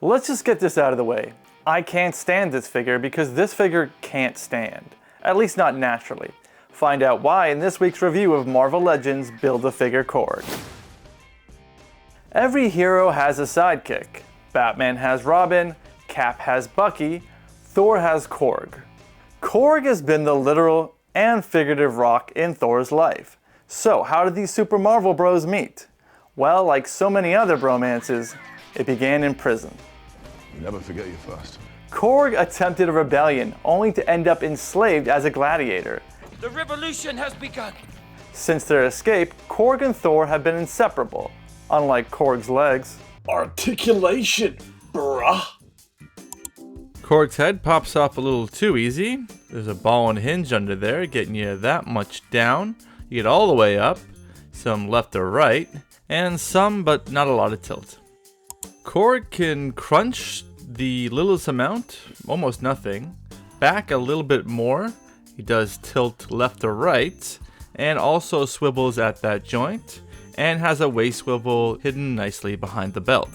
Let's just get this out of the way. I can't stand this figure because this figure can't stand. At least not naturally. Find out why in this week's review of Marvel Legends Build-A-Figure Korg. Every hero has a sidekick. Batman has Robin, Cap has Bucky, Thor has Korg. Korg has been the literal and figurative rock in Thor's life. So how did these Super Marvel Bros meet? Well, like so many other bromances, it began in prison. You never forget your first. Korg attempted a rebellion, only to end up enslaved as a gladiator. The revolution has begun! Since their escape, Korg and Thor have been inseparable, unlike Korg's legs. Articulation, bruh. Korg's head pops off a little too easy. There's a ball and hinge under there, getting you that much down. You get all the way up, some left or right, and some, but not a lot of tilt. Korg can crunch the littlest amount, almost nothing, back a little bit more. He does tilt left or right, and also swivels at that joint, and has a waist swivel hidden nicely behind the belt.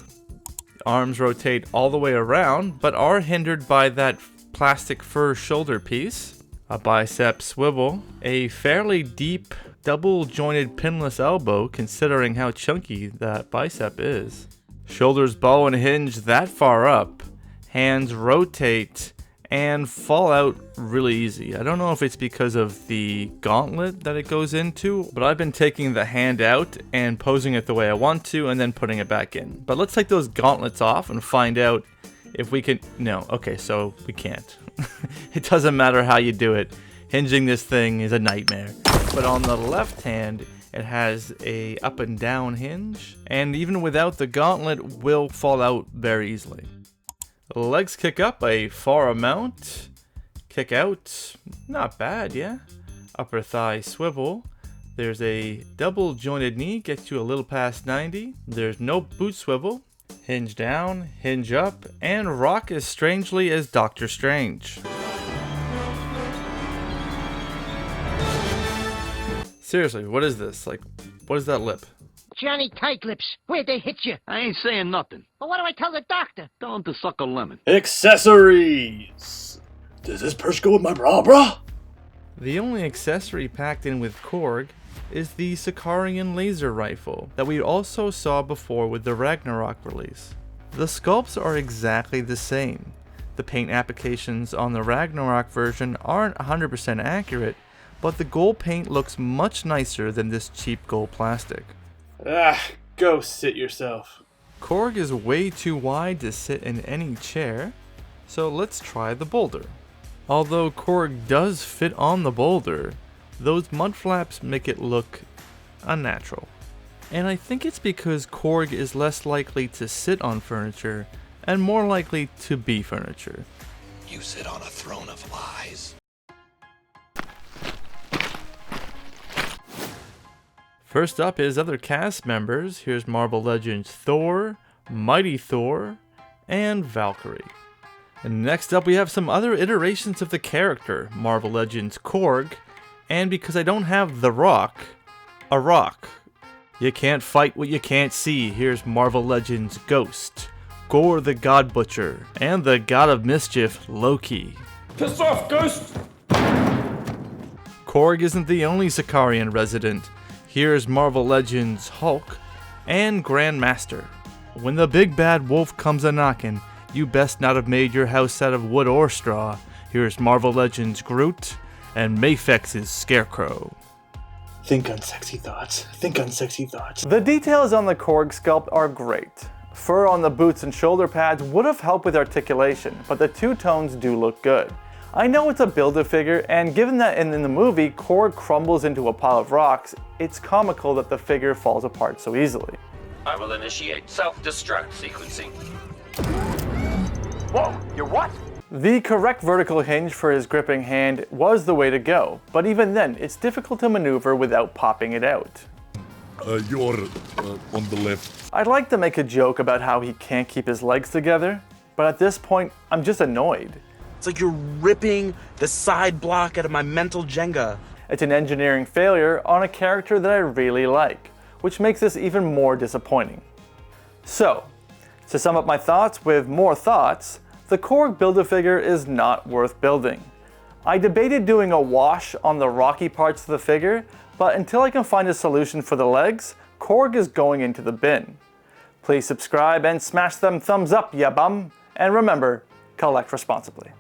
Arms rotate all the way around, but are hindered by that plastic fur shoulder piece, a bicep swivel, a fairly deep double jointed pinless elbow considering how chunky that bicep is. Shoulders bow and hinge that far up, hands rotate and fall out really easy. I don't know if it's because of the gauntlet that it goes into, but I've been taking the hand out and posing it the way I want to and then putting it back in. But let's take those gauntlets off and find out if we can... No, okay, so we can't. It doesn't matter how you do it. Hinging this thing is a nightmare. But on the left hand, it has a up and down hinge, and even without the gauntlet will fall out very easily. Legs kick up a far amount, kick out, not bad, yeah. Upper thigh swivel, there's a double jointed knee, gets you a little past 90, there's no boot swivel, hinge down, hinge up, and rock as strangely as Doctor Strange. Seriously, what is this? Like, what is that lip? Johnny Tight Lips, where'd they hit you? I ain't saying nothing. But what do I tell the doctor? Tell him to suck a lemon. Accessories. Does this purse go with my bra, bruh? The only accessory packed in with Korg is the Sicarian laser rifle that we also saw before with the Ragnarok release. The sculpts are exactly the same. The paint applications on the Ragnarok version aren't 100% accurate, but the gold paint looks much nicer than this cheap gold plastic. Go sit yourself. Korg is way too wide to sit in any chair, so let's try the boulder. Although Korg does fit on the boulder, those mud flaps make it look unnatural. And I think it's because Korg is less likely to sit on furniture and more likely to be furniture. You sit on a throne of lies. First up is other cast members. Here's Marvel Legends Thor, Mighty Thor, and Valkyrie. And next up we have some other iterations of the character, Marvel Legends Korg, and because I don't have the Rock, a rock. You can't fight what you can't see. Here's Marvel Legends Ghost, Gore the God Butcher, and the God of Mischief, Loki. Piss off, Ghost! Korg isn't the only Sicarian resident. Here's Marvel Legends Hulk and Grandmaster. When the big bad wolf comes a-knockin', you best not have made your house out of wood or straw. Here's Marvel Legends Groot and Mafex's Scarecrow. Think on sexy thoughts. Think on sexy thoughts. The details on the Korg sculpt are great. Fur on the boots and shoulder pads would have helped with articulation, but the two tones do look good. I know it's a Build-A-Figure, and given that in the movie Korg crumbles into a pile of rocks, it's comical that the figure falls apart so easily. I will initiate self-destruct sequencing. Whoa, you're what? The correct vertical hinge for his gripping hand was the way to go, but even then, it's difficult to maneuver without popping it out. You're on the left. I'd like to make a joke about how he can't keep his legs together, but at this point, I'm just annoyed. It's like you're ripping the side block out of my mental Jenga. It's an engineering failure on a character that I really like, which makes this even more disappointing. So, To sum up my thoughts with more thoughts, the Korg Build-A-Figure is not worth building. I debated doing a wash on the rocky parts of the figure, but until I can find a solution for the legs, Korg is going into the bin. Please subscribe and smash them thumbs up, ya bum! And remember, collect responsibly.